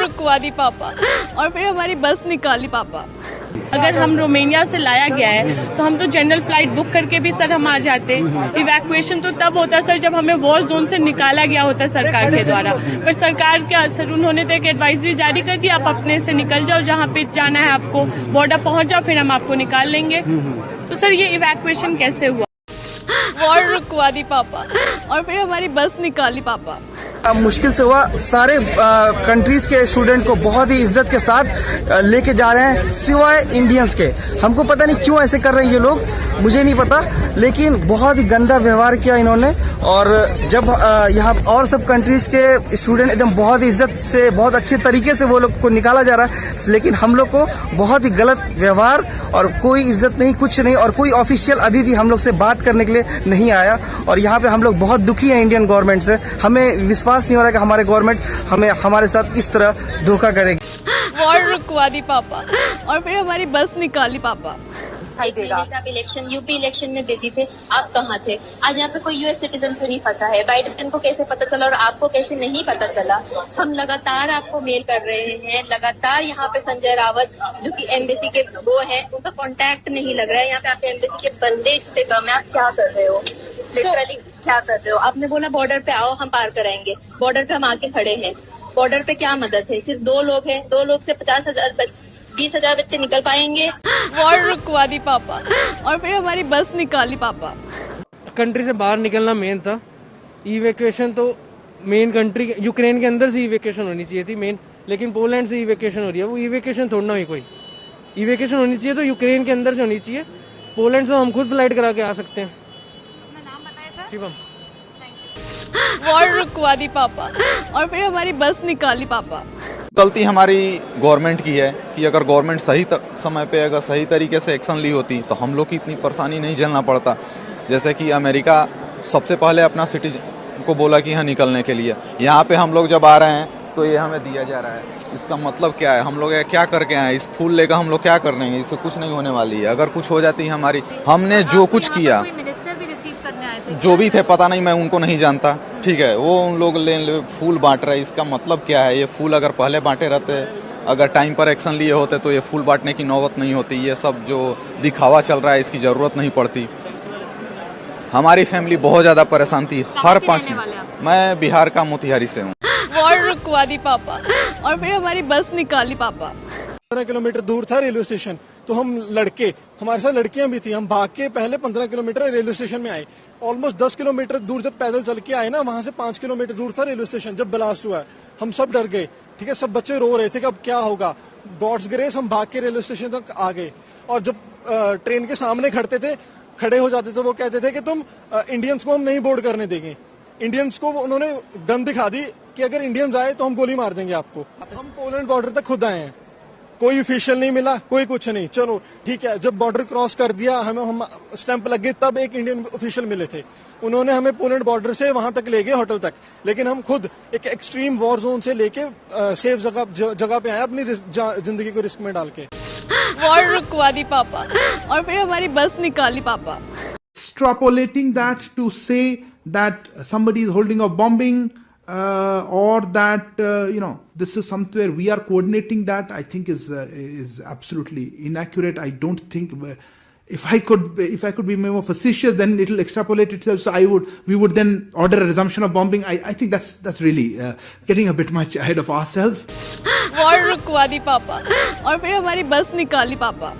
रुकवा दी पापा और फिर हमारी बस निकाली पापा। अगर हम रोमानिया से लाया गया है तो हम तो जनरल फ्लाइट बुक करके भी सर हम आ जाते। इवैक्यूएशन तो तब होता सर जब हमें वॉर जोन से निकाला गया होता सरकार के द्वारा, पर सरकार क्या सर उन्होंने तो एक एडवाइजरी जारी कर दी, आप अपने से निकल जाओ, जहाँ पे जाना है आपको बॉर्डर पहुंच जाओ, फिर हम आपको निकाल लेंगे। तो सर ये इवैक्यूएशन कैसे हुआ? वॉर रुकवा दी पापा और फिर हमारी बस निकाली पापा। मुश्किल से हुआ। सारे कंट्रीज के स्टूडेंट को बहुत ही इज्जत के साथ लेके जा रहे हैं, सिवाय इंडियंस के। हमको पता नहीं क्यों ऐसे कर रहे हैं ये लोग, मुझे नहीं पता, लेकिन बहुत ही गंदा व्यवहार किया इन्होंने। और जब यहाँ और सब कंट्रीज के स्टूडेंट एकदम बहुत ही इज्जत से, बहुत अच्छे तरीके से वो लोग को निकाला जा रहा है, लेकिन हम लोग को बहुत ही गलत व्यवहार और कोई इज्जत नहीं, कुछ नहीं। और कोई ऑफिशियल अभी भी हम लोग से बात करने के लिए नहीं आया। और यहाँ पे हम लोग बहुत दुखी हैं इंडियन गवर्नमेंट से। हमें विश्वास नहीं हो रहा कि हमारे गवर्नमेंट हमारे साथ इस तरह धोखा करेगी। वॉर रुकवा दी पापा और फिर हमारी बस निकाली पापा। आप इलेक्शन यूपी इलेक्शन में बिजी थे, आप कहाँ थे? आज यहाँ पे कोई यूएस सिटीजन क्यों नहीं फंसा है? बाइडेन को कैसे पता चला और आपको कैसे नहीं पता चला? हम लगातार आपको मेल कर रहे हैं, लगातार यहाँ पे संजय रावत जो कि एम्बेसी के वो हैं, उनका कांटेक्ट नहीं लग रहा है। यहाँ पे आपके एम्बेसी के बंदे इतने कम है, आप क्या कर रहे हो? लिटरली क्या कर रहे हो? आपने बोला बॉर्डर पे आओ, हम पार कराएंगे। बॉर्डर पे हम आके खड़े हैं, बॉर्डर पे क्या मदद है? सिर्फ 2 लोग हैं, 2 लोग से 20,000 बच्चे निकल पाएंगे? वॉर रुकवा दी पापा और फिर हमारी बस निकाली पापा। कंट्री से बाहर निकलना मेन था। इवैक्यूएशन तो मेन कंट्री यूक्रेन के अंदर से इवैक्यूएशन होनी चाहिए थी मेन, लेकिन पोलैंड से इवैक्यूएशन हो रही है। वो इवैक्यूएशन थोड़ा ना हुई, कोई इवैक्यूएशन होनी चाहिए तो यूक्रेन के अंदर से होनी चाहिए। पोलैंड से हम खुद फ्लाइट करा के आ सकते हैं। नाम बताएं सर? शिवम। वॉर रुकवा दी पापा और फिर हमारी बस निकाली पापा। गलती हमारी गवर्नमेंट की है कि अगर गवर्नमेंट सही समय पे अगर सही तरीके से एक्शन ली होती तो हम लोग की इतनी परेशानी नहीं झेलना पड़ता। जैसे कि अमेरिका सबसे पहले अपना सिटीजन को बोला कि यहाँ निकलने के लिए, यहाँ पे हम लोग जब आ रहे हैं तो ये हमें दिया जा रहा है। इसका मतलब क्या है? हम लोग क्या करके आए? इस फूल लेकर हम लोग क्या कर लेंगे? इससे कुछ नहीं होने वाली है। अगर कुछ हो जाती है हमारी, हमने जो कुछ किया, जो भी थे पता नहीं, मैं उनको नहीं जानता, ठीक है, वो उन लोग ले फूल बांट रहे हैं। इसका मतलब क्या है? ये फूल अगर पहले बांटे रहते, अगर टाइम पर एक्शन लिए होते तो ये फूल बांटने की नौबत नहीं होती। ये सब जो दिखावा चल रहा है इसकी ज़रूरत नहीं पड़ती। हमारी फैमिली बहुत ज़्यादा परेशान थी। हर 5 मिनट। मैं बिहार का मोतिहारी से हूँ। वॉर रुकवा दी पापा और फिर हमारी बस निकाली पापा। 15 किलोमीटर दूर था रेलवे स्टेशन, तो हम लड़के, हमारे साथ लड़कियां भी थी, हम भाग के पहले 15 किलोमीटर रेलवे स्टेशन में आए। ऑलमोस्ट 10 किलोमीटर दूर जब पैदल चल के आए ना, वहां से 5 किलोमीटर दूर था रेलवे स्टेशन। जब ब्लास्ट हुआ हम सब डर गए, ठीक है, सब बच्चे रो रहे थे कि अब क्या होगा। गॉड्स ग्रेस हम भाग के रेलवे स्टेशन तक आ गए। और जब ट्रेन के सामने खड़े हो जाते थे, वो कहते थे कि तुम इंडियंस को हम नहीं बोर्ड करने देंगे। इंडियंस को उन्होंने गन दिखा दी कि अगर इंडियंस आए तो हम गोली मार देंगे आपको। हम पोलैंड बॉर्डर तक खुद आए हैं, कोई ऑफिशियल नहीं मिला, कोई कुछ नहीं। चलो ठीक है, जब बॉर्डर क्रॉस कर दिया, हम स्टैंप लग गए, तब एक इंडियन ऑफिशियल मिले थे। उन्होंने हमें पोलैंड बॉर्डर से वहां तक ले गए, होटल तक। लेकिन हम खुद एक एक्सट्रीम वॉर जोन से लेके सेफ जगह पे आए, अपनी जिंदगी को रिस्क में डाल के। वॉर रुकवा दी पापा और फिर हमारी बस निकाली पापा। Extrapolating that to say that somebody is holding a bombing or that this is somewhere we are coordinating that, I think is absolutely inaccurate. I don't think if I could be more facetious, then it will extrapolate itself. So we would then order a resumption of bombing. I think that's really getting a bit much ahead of ourselves. War रुकवा दी पापा और फिर हमारी बस निकाली पापा।